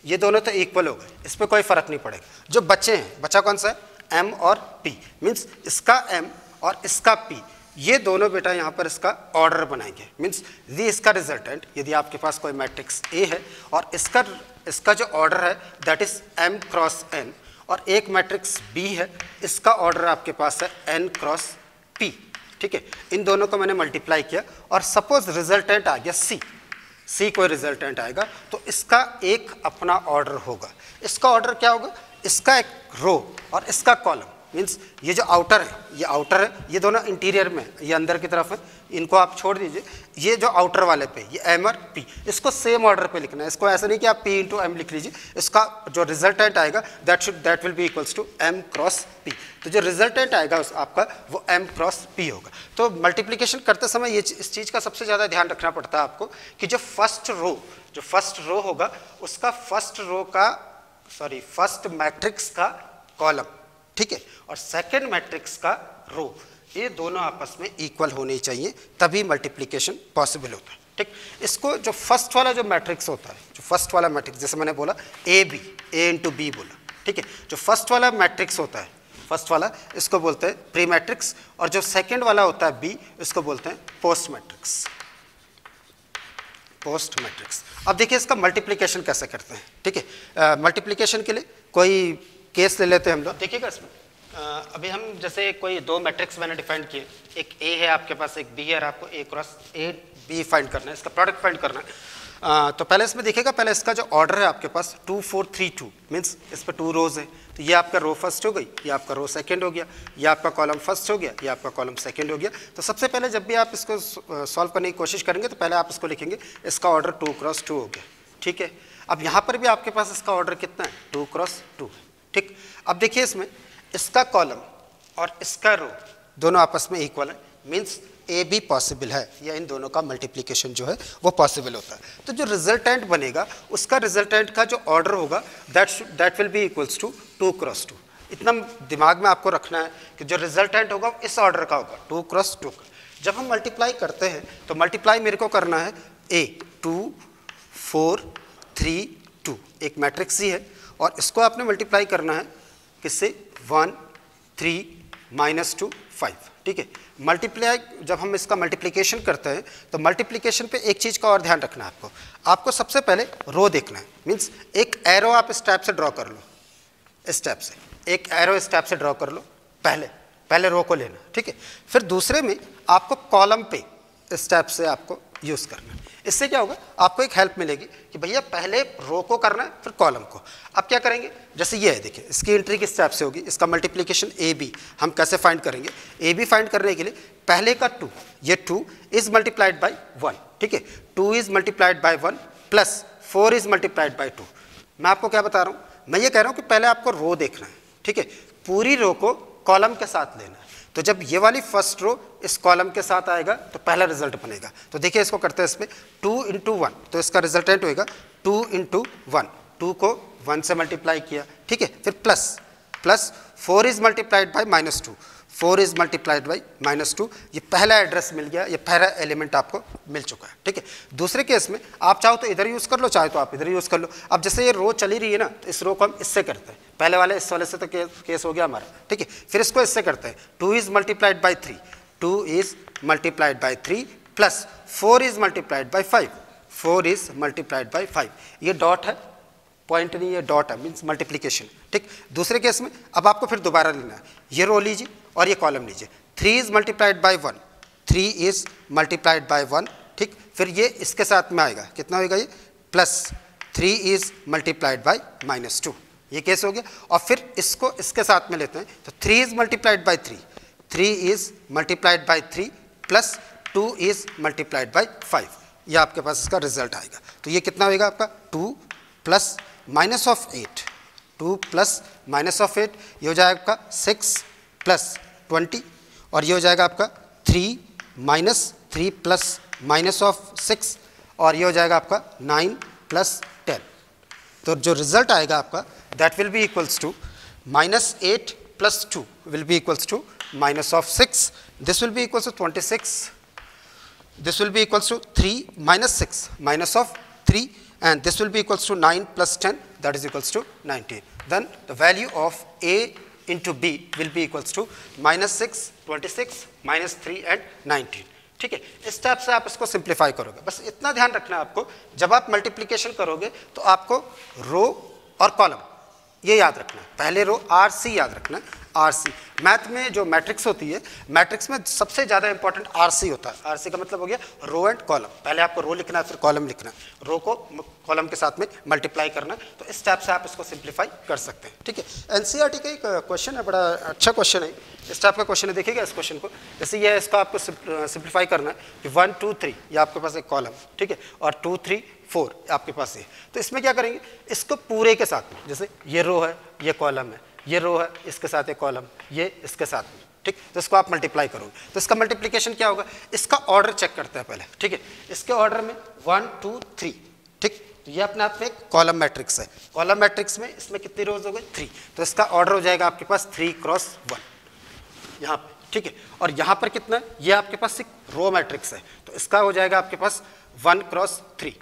ये दोनों तो इक्वल हो गए, इस पर कोई फर्क नहीं पड़ेगा। जो बचे हैं, बचा कौन सा है, m और p, मीन्स इसका m और इसका p, ये दोनों बेटा यहाँ पर इसका ऑर्डर बनाएंगे। मीन्स यदि इसका रिजल्टेंट, यदि आपके पास कोई मैट्रिक्स A है और इसका जो ऑर्डर है that is m cross n, और एक मैट्रिक्स B है, इसका ऑर्डर आपके पास है n क्रॉस p, ठीक है, इन दोनों को मैंने मल्टीप्लाई किया और सपोज रिजल्टेंट आ गया सी कोई रिजल्टेंट आएगा तो इसका एक अपना ऑर्डर होगा। इसका ऑर्डर क्या होगा, इसका एक रो और इसका कॉलम, मीन्स ये जो आउटर है ये दोनों इंटीरियर में, ये अंदर की तरफ है, इनको आप छोड़ दीजिए। ये जो आउटर वाले पे ये एम और पी, इसको सेम ऑर्डर पे लिखना है। इसको ऐसा नहीं कि आप पी इंटू एम लिख लीजिए, इसका जो रिजल्टेंट आएगा that will be equals to M cross P. तो जो रिजल्टेंट आएगा आपका वो एम क्रॉस पी होगा। तो मल्टीप्लीकेशन करते समय ये इस चीज़ का सबसे ज़्यादा ध्यान रखना पड़ता है आपको कि जो फर्स्ट रो होगा उसका फर्स्ट मैट्रिक्स का कॉलम, ठीक है, और सेकेंड मैट्रिक्स का रो, ये दोनों आपस में इक्वल होने चाहिए, तभी मल्टीप्लिकेशन पॉसिबल होता है। ठीक, इसको जो फर्स्ट वाला जो मैट्रिक्स होता है, जो फर्स्ट वाला मैट्रिक्स, जैसे मैंने बोला ए इंटू बी बोला, ठीक है, जो फर्स्ट वाला मैट्रिक्स होता है, फर्स्ट वाला इसको बोलते हैं प्री मैट्रिक्स, और जो सेकेंड वाला होता है बी, इसको बोलते हैं पोस्ट मैट्रिक्स। अब देखिए इसका मल्टीप्लिकेशन कैसे करते हैं। ठीक है, मल्टीप्लिकेशन के लिए कोई केस ले लेते हैं हम लोग। देखिएगा इसमें अभी हम जैसे कोई दो मैट्रिक्स मैंने डिफाइन किए, एक ए है आपके पास, एक बी है, और आपको ए क्रॉस ए बी फाइंड करना है, इसका प्रोडक्ट फाइंड करना है। तो पहले इसमें देखिएगा, पहले इसका जो ऑर्डर है आपके पास 2 4 3 2, मीन्स इस पर 2 रोज है, तो ये आपका रो फर्स्ट हो गई, ये आपका रो सेकंड हो गया, ये आपका कॉलम फर्स्ट हो गया, ये आपका कॉलम सेकंड हो गया। तो सबसे पहले जब भी आप इसको सॉल्व करने की कोशिश करेंगे तो पहले आप इसको लिखेंगे, इसका ऑर्डर 2 क्रॉस 2 हो गया। ठीक है, अब यहाँ पर भी आपके पास इसका ऑर्डर कितना है, 2 क्रॉस 2 है। ठीक, अब देखिए इसमें इसका कॉलम और इसका रो दोनों आपस में इक्वल है, मीन्स ए बी पॉसिबल है, या इन दोनों का मल्टीप्लिकेशन जो है वो पॉसिबल होता है। तो जो रिजल्टेंट बनेगा उसका रिजल्टेंट का जो ऑर्डर होगा that will be equals to 2 cross 2। इतना दिमाग में आपको रखना है कि जो रिजल्टेंट होगा इस ऑर्डर का होगा, 2 क्रॉस 2 का। जब हम मल्टीप्लाई करते हैं तो मल्टीप्लाई मेरे को करना है ए 2 4 3 2, एक मैट्रिक्स ही है, और इसको आपने मल्टीप्लाई करना है किससे, 1 3 -2 5। ठीक है, मल्टीप्लाई जब हम इसका मल्टीप्लिकेशन करते हैं तो मल्टीप्लिकेशन पे एक चीज़ का और ध्यान रखना है आपको सबसे पहले रो देखना है, मीन्स एक एरो आप इस टाइप से ड्रॉ कर लो, इस टाइप से एक एरो इस टाइप से ड्रॉ कर लो, पहले रो को लेना। ठीक है, फिर दूसरे में आपको कॉलम पे इस टाइप से आपको यूज़ करना है। इससे क्या होगा, आपको एक हेल्प मिलेगी कि भैया पहले रो को करना है फिर कॉलम को। अब क्या करेंगे, जैसे ये है, देखिए इसकी एंट्री किस टाइप से होगी, इसका मल्टीप्लिकेशन ए बी हम कैसे फाइंड करेंगे। ए बी फाइंड करने के लिए पहले का 2, ये 2 इज मल्टीप्लाइड बाई 1। ठीक है, 2 is multiplied by 1 plus 4 is multiplied by 2। मैं आपको क्या बता रहा हूँ, मैं ये कह रहा हूँ कि पहले आपको रो देखना है। ठीक है, पूरी रो को कॉलम के साथ लेना है, तो जब ये वाली फर्स्ट रो इस कॉलम के साथ आएगा तो पहला रिजल्ट बनेगा। तो देखिए इसको करते हैं, इसमें 2 × 1, तो इसका रिजल्टेंट होएगा 2 × 1, 2 को 1 से मल्टीप्लाई किया। ठीक है, फिर plus 4 is multiplied by -2, 4 is multiplied by -2। ये पहला एड्रेस मिल गया, ये पहला एलिमेंट आपको मिल चुका है। ठीक है, दूसरे केस में आप चाहो तो इधर यूज़ कर लो, चाहे तो आप इधर यूज़ कर लो। अब जैसे ये रो चली रही है ना, तो इस रो को हम इससे करते हैं, पहले वाले इस वाले से तो केस हो गया हमारा। ठीक है, फिर इसको इससे करते हैं, 2 is multiplied by 3, 2 is multiplied by 3 plus 4 is multiplied by 5, 4 is multiplied by 5। ये डॉट है, पॉइंट नहीं है, डॉट है, मीन्स मल्टीप्लिकेशन। ठीक, दूसरे केस में अब आपको फिर दोबारा लेना है, ये रो लीजिए और ये कॉलम लीजिए, 3 is multiplied by 1, 3 is multiplied by 1। ठीक, फिर ये इसके साथ में आएगा, कितना होगा ये, प्लस 3 इज मल्टीप्लाइड बाई -2, ये केस हो गया। और फिर इसको इसके साथ में लेते हैं, तो 3 is multiplied by 3, 3 is multiplied by 3 plus 2 is multiplied by 5, ये आपके पास इसका रिजल्ट आएगा। तो ये कितना होगा आपका, 2 प्लस -8, 2 प्लस -8, ये हो जाएगा आपका 6 प्लस 20, और ये हो जाएगा आपका 3 -3 प्लस -6, और ये हो जाएगा आपका 9 प्लस 10। तो जो रिजल्ट आएगा आपका that will be equals to -8 plus 2 will be equals to -6, this will be equals to 26, this will be equals to 3 - 6 -3, and this will be equals to 9 plus 10, that is equals to 19. Then the value of A into B will be equals to -6, 26, -3 and 19. ठीक है, इस type से आप इसको simplify करोगे। बस इतना ध्यान रखना है आपको, जब आप मल्टीप्लिकेशन करोगे तो आपको रो और कॉलम ये याद रखना है, पहले रो RC याद रखना है, RC। मैथ में जो मैट्रिक्स होती है, मैट्रिक्स में सबसे ज़्यादा इंपॉर्टेंट RC होता है। RC का मतलब हो गया रो एंड कॉलम। पहले आपको रो लिखना है, फिर कॉलम लिखना है, रो को कॉलम के साथ में मल्टीप्लाई करना है। तो इस टाइप से आप इसको सिंप्लीफाई कर सकते हैं, ठीक है। NCERT का एक क्वेश्चन है, बड़ा अच्छा क्वेश्चन है, इस टाइप का क्वेश्चन है। देखिएगा इस क्वेश्चन को, जैसे ये इसको आपको सिंप्लीफाई करना है कि 1 2 3 ये आपके पास एक कॉलम, ठीक है, और 2 3 4 आपके पास है। तो इसमें क्या करेंगे, इसको पूरे के साथ में, जैसे ये रो है, ये कॉलम है, ये रो है, इसके साथ एक कॉलम, ये इसके साथ में, ठीक। तो इसको आप मल्टीप्लाई करोगे तो इसका मल्टीप्लिकेशन क्या होगा, इसका ऑर्डर चेक करते हैं पहले, ठीक है। इसके ऑर्डर में 1 2 3, ठीक। तो ये अपने आप में एक कॉलम मैट्रिक्स है। कॉलम मैट्रिक्स में इसमें कितनी रोज हो गई, 3। तो इसका ऑर्डर हो जाएगा आपके पास 3 क्रॉस 1 यहाँ पे, ठीक है। और यहाँ पर कितना है, ये आपके पास एक रो मैट्रिक्स है, तो इसका हो जाएगा आपके पास 1 क्रॉस 3।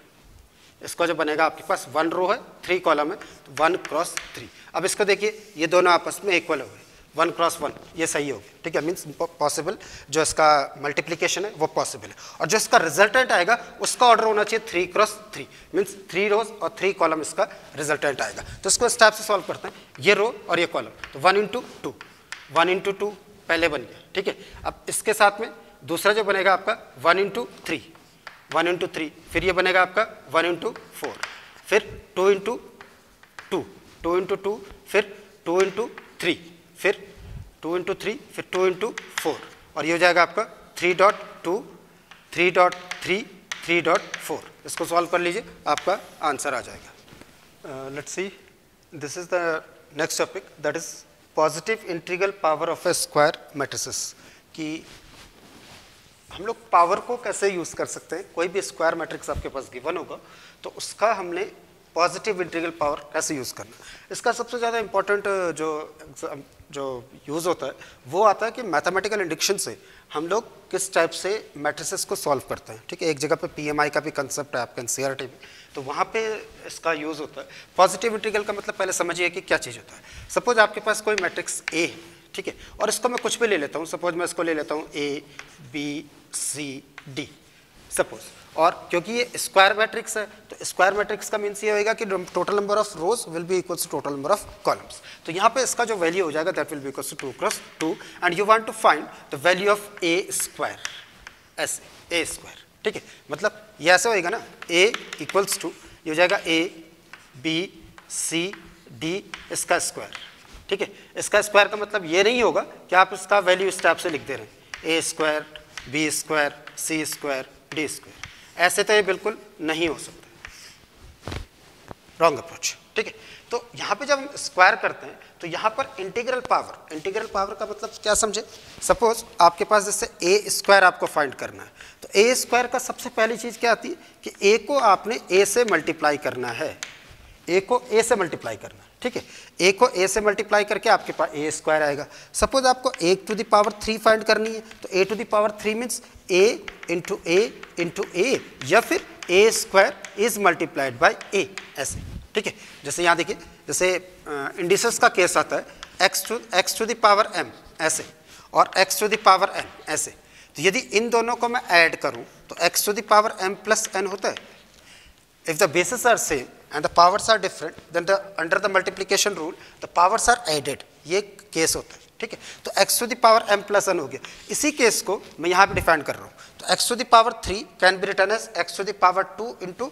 इसका जो बनेगा आपके पास 1 रो है, 3 कॉलम है, तो 1 क्रॉस 3। अब इसको देखिए, ये दोनों आपस में इक्वल हो गए, 1 क्रॉस 1, ये सही हो गया, ठीक है। मीन्स पॉसिबल जो इसका मल्टीप्लिकेशन है वो पॉसिबल है। और जो इसका रिजल्टेंट आएगा उसका ऑर्डर होना चाहिए 3 क्रॉस 3, मीन्स 3 रोज और 3 कॉलम इसका रिजल्टेंट आएगा। तो इसको इस टाइप से सॉल्व करते हैं, ये रो और ये कॉलम, तो 1 इंटू 2, 1 इंटू 2 पहले बन गया, ठीक है। अब इसके साथ में दूसरा जो बनेगा आपका 1 इंटू 3, 1 इंटू 3, फिर ये बनेगा आपका 1 इंटू 4, फिर 2 इंटू 2, 2 इंटू 2, फिर 2 इंटू 3, फिर 2 इंटू 3, फिर 2 इंटू 4, और ये हो जाएगा आपका 3.2, 3.3, 3.4। इसको सॉल्व कर लीजिए, आपका आंसर आ जाएगा। Let's see, this is the next topic, that is positive integral power of A square matrices. कि हम लोग पावर को कैसे यूज़ कर सकते हैं, कोई भी स्क्वायर मैट्रिक्स आपके पास गिवन होगा तो उसका हमने पॉजिटिव इंटीग्रल पावर कैसे यूज़ करना। इसका सबसे ज़्यादा इंपॉर्टेंट जो यूज़ होता है वो आता है कि मैथमेटिकल इंडक्शन से हम लोग किस टाइप से मैट्रिसेस को सॉल्व करते हैं, ठीक है। एक जगह पे PMI का भी कंसेप्ट है आपका NCERT में, तो वहाँ पे इसका यूज़ होता है। पॉजिटिव इंटीग्रल का मतलब पहले समझिए कि क्या चीज़ होता है। सपोज आपके पास कोई मैट्रिक्स A है, ठीक है, और इसको मैं कुछ भी ले लेता हूँ, सपोज मैं इसको ले लेता हूँ A B C D suppose, और क्योंकि ये स्क्वायर मैट्रिक्स है तो स्क्वायर मैट्रिक्स का मीन्स ये होगा कि total number of rows will be equals to total number of columns. तो यहाँ पे इसका जो वैल्यू हो जाएगा that will be equals to 2 cross 2, and you want to find the value of A square, ऐसे A स्क्वायर, ठीक है। मतलब ये ऐसे होएगा ना, A इक्वल्स टू, ये हो जाएगा A B C D इसका स्क्वायर, ठीक है। इसका स्क्वायर का मतलब ये नहीं होगा कि आप इसका वैल्यू इस टाइप से लिख दे रहे हैं, A square B square C square D square, ऐसे तो ये बिल्कुल नहीं हो सकता, रॉन्ग अप्रोच, ठीक है। तो यहाँ पे जब हम स्क्वायर करते हैं तो यहाँ पर इंटीग्रल पावर का मतलब क्या समझे। सपोज आपके पास जैसे A स्क्वायर आपको फाइंड करना है, तो A स्क्वायर का सबसे पहली चीज़ क्या आती है कि A को आपने A से मल्टीप्लाई करना है, A को A से मल्टीप्लाई करना है, ठीक है। A को A से मल्टीप्लाई करके आपके पास A स्क्वायर आएगा। सपोज आपको A to the power 3 find करनी है, तो A to the power 3 means A into A, या फिर A square is multiplied by A, ऐसे, ठीक है। जैसे यहाँ देखिए, जैसे इंडिसेस का केस आता है x to the power m ऐसे, और x to the power n ऐसे। तो यदि इन दोनों को मैं ऐड करूँ तो x to the power m plus n होता है। If the bases are same and the powers are different, then under the multiplication rule the powers are added, ये केस होता है, ठीक है। तो x to the power m plus n हो गया। इसी केस को मैं यहाँ पे डिफाइन कर रहा हूँ, तो x to the power 3 can be written as x to the power 2 into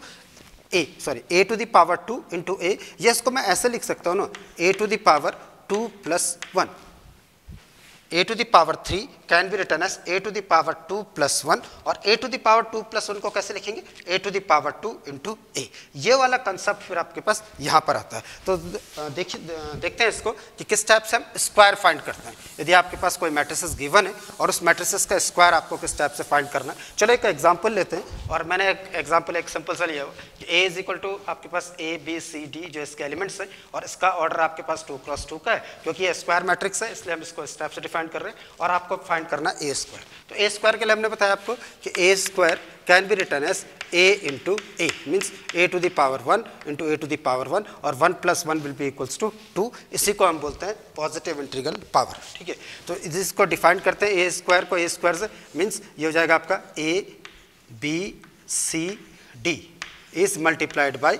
a to the power 2 into a। ये इसको मैं ऐसे लिख सकता हूँ ना, a to the power 2 plus 1, a to the power 3 can be written as a to the power 2 plus 1, और a to the power 2 plus 1 को कैसे लिखेंगे, a to the power 2 into a। ये वाला कंसेप्ट फिर आपके पास यहाँ पर आता है। तो देखते हैं इसको कि किस टाइप से हम स्क्वायर फाइंड करते हैं। यदि आपके पास कोई मैट्रिसेस गिवन है और उस मैट्रिसेस का स्क्वायर आपको किस टाइप से फाइंड करना है। चलो एक एग्जाम्पल लेते हैं, और मैंने एक एग्जाम्पल एक सिंपल सा लिया हुआ कि a इज इक्वल टू आपके पास A B C D जो इसके एलिमेंट्स हैं, और इसका ऑर्डर आपके पास 2 क्रॉस 2 का है, क्योंकि ये स्क्वायर मैट्रिक्स है इसलिए हम इसको इस टाइप से डिफाइन कर रहे हैं, और आपको फाइंड करना A स्क्वायर। तो A स्क्वायर के लिए हमने बताया आपको कि A square can be written as A into A, means A to the power 1 into A to the power 1, और 1 plus 1 will be equals to 2। इसी को हम बोलते हैं पॉजिटिव इंटीग्रल पावर, ठीक है। तो इसको डिफाइन करते हैं A स्क्वायर को A स्क्वायर से, मीन्स ये हो जाएगा आपका A B C D is multiplied by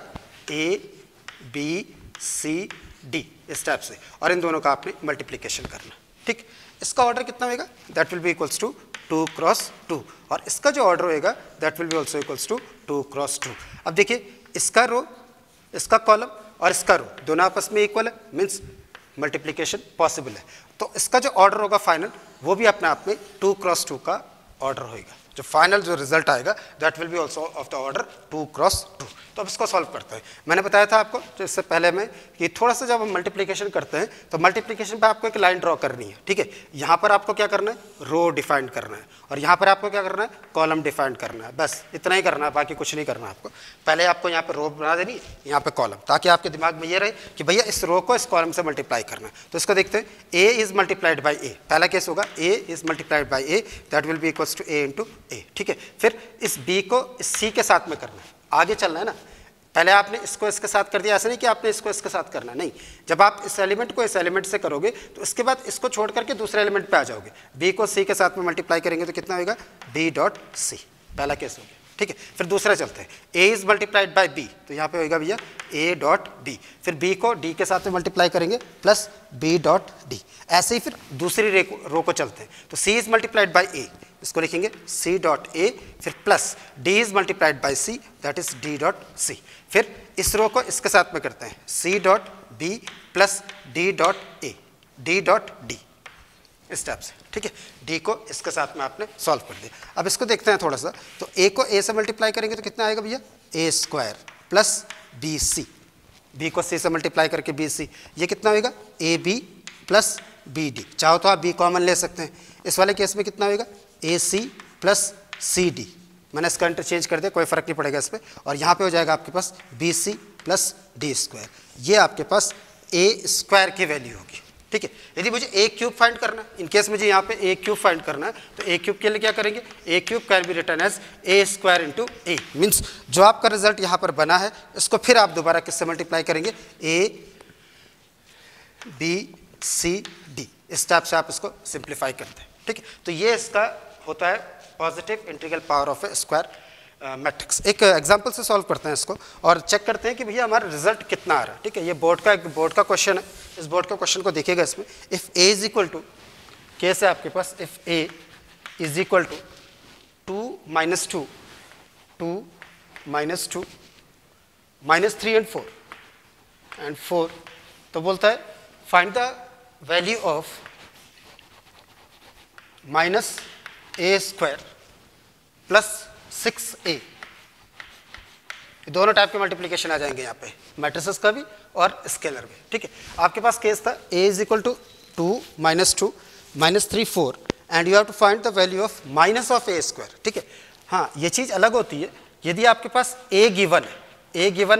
A B C D, इस टाइप से, और इन दोनों का आपने मल्टीप्लिकेशन करना, ठीक। इसका ऑर्डर कितना होगा, that will be equals to 2 cross 2, और इसका जो ऑर्डर होगा that will be also equals to 2 cross 2। अब देखिए इसका रो, इसका कॉलम और इसका रो दोनों आपस में इक्वल है, मीन्स मल्टीप्लिकेशन पॉसिबल है। तो इसका जो ऑर्डर होगा फाइनल, वो भी अपने आप में 2 क्रॉस 2 का ऑर्डर होगा। जो फाइनल जो रिजल्ट आएगा that will be also of the order 2 cross 2। तो अब इसको सॉल्व करते हैं। मैंने बताया था आपको जो इससे पहले में कि थोड़ा सा जब हम मल्टीप्लिकेशन करते हैं तो मल्टीप्लिकेशन पे आपको एक लाइन ड्रॉ करनी है, ठीक है। यहाँ पर आपको क्या करना है, रो डिफाइन करना है, और यहाँ पर आपको क्या करना है, कॉलम डिफाइन करना है। बस इतना ही करना है, बाकी कुछ नहीं करना आपको। पहले आपको यहाँ पर रो बना देनी है, यहाँ पर कॉलम, ताकि आपके दिमाग में ये रहे कि भैया इस रो को इस कॉलम से मल्टीप्लाई करना है। तो इसको देखते हैं, a is multiplied by a, पहला केस होगा a is multiplied by a, that will be equals to a into a, ठीक है। फिर इस बी को इस सी के साथ में करना है, आगे चलना है ना। पहले आपने इसको इसके साथ कर दिया, ऐसा नहीं कि आपने इसको इसके साथ करना, नहीं। जब आप इस एलिमेंट को इस एलिमेंट से करोगे तो इसके बाद इसको छोड़ करके दूसरे एलिमेंट पे आ जाओगे। बी को सी के साथ में मल्टीप्लाई करेंगे तो कितना होगा, बी डॉट सी, पहला केस हो गया, ठीक है। फिर दूसरा चलते हैं, a is multiplied by B, तो यहाँ पे होगा भैया ए डॉट बी। फिर बी को डी के साथ में मल्टीप्लाई करेंगे प्लस बी डॉट डी। ऐसे ही फिर दूसरी रो को चलते हैं, तो C is multiplied by A, इसको लिखेंगे सी डॉट ए, फिर plus D is multiplied by C, that is D dot C. फिर इस रो को इसके साथ में करते हैं, C dot B plus D dot A, D dot D, इस टाइप से, ठीक है। डी को इसके साथ में आपने सॉल्व कर दिया। अब इसको देखते हैं थोड़ा सा, तो ए को ए से मल्टीप्लाई करेंगे तो कितना आएगा भैया, A square plus B C, B को सी से मल्टीप्लाई करके बी सी, ये कितना होगा, A B plus B D. चाहो तो आप बी कॉमन ले सकते हैं। इस वाले केस में कितना होगा, ए सी प्लस सी डी, मैंने इसका इंटरचेंज कर दिया, कोई फर्क नहीं पड़ेगा इस पर। और यहाँ पे हो जाएगा आपके पास b c plus d square, ये आपके पास ए स्क्वायर की वैल्यू होगी, ठीक है। यदि मुझे ए क्यूब फाइंड करना है, इन केस मुझे यहाँ पे ए क्यूब फाइंड करना है, तो ए क्यूब के लिए क्या करेंगे, a cube can be written as a square into a, means जो आपका रिजल्ट यहाँ पर बना है इसको फिर आप दोबारा किससे मल्टीप्लाई करेंगे, ए बी सी डी, इस टाइप से आप इसको सिंप्लीफाई करते हैं, ठीक है। तो ये इसका होता है positive integral power of A square matrix. एक एग्जांपल से सॉल्व करते हैं इसको और चेक करते हैं कि भैया हमारा रिजल्ट कितना आ रहा है, ठीक है। ये बोर्ड का क्वेश्चन है, इस बोर्ड का क्वेश्चन को देखिएगा। इसमें if a is equal to, case है आपके पास, if a is equal to 2 - 2, 2 - 2 -3 and 4, तो बोलता है find the value of -a square plus 6a। दोनों टाइप के मल्टीप्लिकेशन आ जाएंगे यहाँ पे, मैट्रिसेस का भी और स्केलर भी, ठीक है। आपके पास केस था a is equal to 2 - 2 -3 4 and you have to find the value of minus of a square, ठीक है। हाँ, ये चीज़ अलग होती है यदि आपके पास a गिवन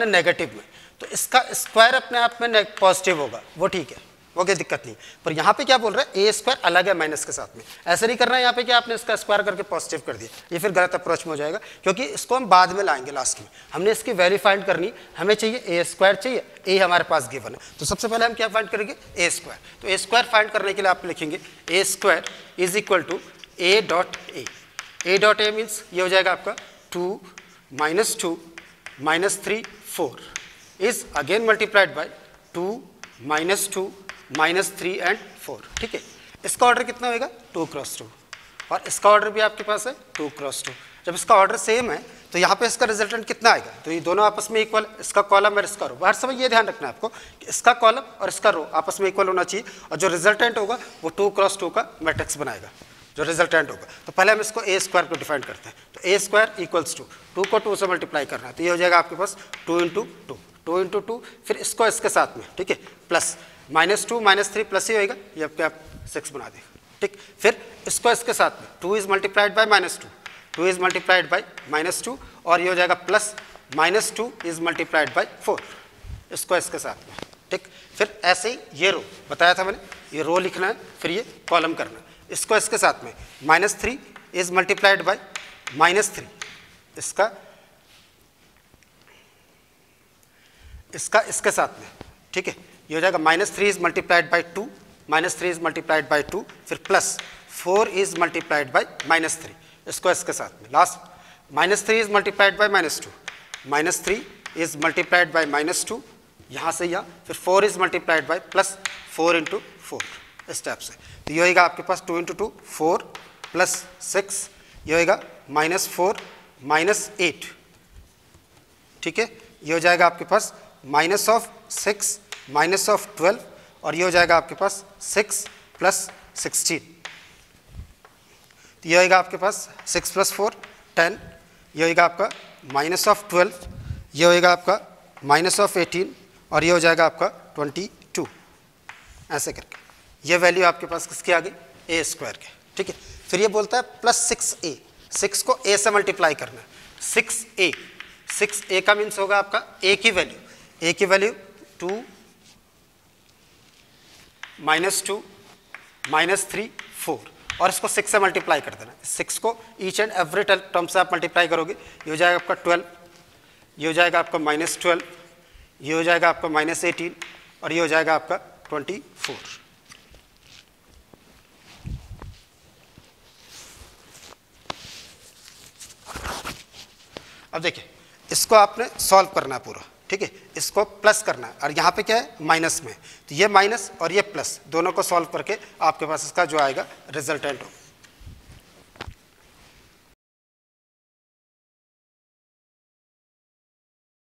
है नेगेटिव में, तो इसका स्क्वायर अपने आप में पॉजिटिव होगा, वो ठीक है, वो कोई दिक्कत नहीं। पर यहाँ पे क्या बोल रहा है, ए स्क्वायर अलग है माइनस के साथ में, ऐसे नहीं करना है यहाँ पे कि आपने इसका स्क्वायर करके पॉजिटिव कर दिया, ये फिर गलत अप्रोच में हो जाएगा, क्योंकि इसको हम बाद में लाएंगे लास्ट में। हमने इसकी वैल्यू फाइंड करनी, हमें चाहिए ए स्क्वायर चाहिए, ए हमारे पास गिवन है, तो सबसे पहले हम क्या फाइंड करेंगे, ए स्क्वायर। तो ए स्क्वायर फाइंड करने के लिए आप लिखेंगे a square is equal to a dot a. A dot a means ये हो जाएगा आपका 2 - 2 -3 4 is again multiplied by 2 - 2 -3 and 4, ठीक है। इसका ऑर्डर कितना होगा, 2 क्रॉस 2, और इसका ऑर्डर भी आपके पास है 2 क्रॉस 2। जब इसका ऑर्डर सेम है तो यहाँ पे इसका रिजल्टेंट कितना आएगा, तो ये दोनों आपस में इक्वल, इसका कॉलम और इसका रो। हर समय ये ध्यान रखना है आपको कि इसका कॉलम और इसका रो आपस में इक्वल होना चाहिए, और जो रिजल्टेंट होगा वो 2 क्रॉस 2 का मैट्रिक्स बनाएगा, जो रिजल्टेंट होगा। तो पहले हम इसको ए स्क्वायर को डिफाइन करते हैं, तो ए स्क्वायर इक्वल्स टू 2 को 2 से मल्टीप्लाई करना है, तो ये हो जाएगा आपके पास 2 × 2, फिर इसको इसके साथ में, ठीक है, प्लस -2 -3 प्लस ही होएगा, ये आपके आप 6 बना देगा, ठीक। फिर इसको इसके साथ में 2 is multiplied by -2, 2 is multiplied by -2, और ये हो जाएगा प्लस -2 इज मल्टीप्लाइड बाय 4, इसको इसके साथ में, ठीक। फिर ऐसे ही ये रो बताया था मैंने, ये रो लिखना है, फिर ये कॉलम करना है, इसको इसके साथ में -3 इज मल्टीप्लाइड बाय -3, इसका इसके साथ में, ठीक है, ये हो जाएगा -3 is multiplied by 2, -3 is multiplied by 2, फिर प्लस 4 इज मल्टीप्लाइड बाय -3, इसको इसके साथ में last -3 is multiplied by -2, -3 is multiplied by -2, यहाँ से यहाँ, फिर 4 is multiplied by plus 4 into 4 step से। तो ये होगा आपके पास 2 इंटू 2 4 प्लस 6, ये होगा -4 -8, ठीक है। ये हो जाएगा आपके पास -6 -12, और ये हो जाएगा आपके पास 6 + 16। तो ये होगा आपके पास 6 + 4 10, ये होगा आपका -12, ये होगा आपका -18, और ये हो जाएगा आपका 22, ऐसे करके। ये वैल्यू आपके पास किसकी आ गई, a² के, ठीक है। फिर ये बोलता है +6a, 6 को a से मल्टीप्लाई करना है। 6a का मीन्स होगा आपका a की वैल्यू 2 -2 -3 4, और इसको 6 से मल्टीप्लाई कर देना। 6 को ईच एंड एवरी टर्म से आप मल्टीप्लाई करोगे, ये हो जाएगा आपका 12, ये हो जाएगा आपका -12, ये हो जाएगा आपका -18, और ये हो जाएगा आपका 24। अब देखिए, इसको आपने सॉल्व करना है पूरा, ठीक है। इसको प्लस करना है, और यहाँ पे क्या है, माइनस में, तो ये माइनस और ये प्लस दोनों को सॉल्व करके आपके पास इसका जो आएगा रिजल्टेंट हो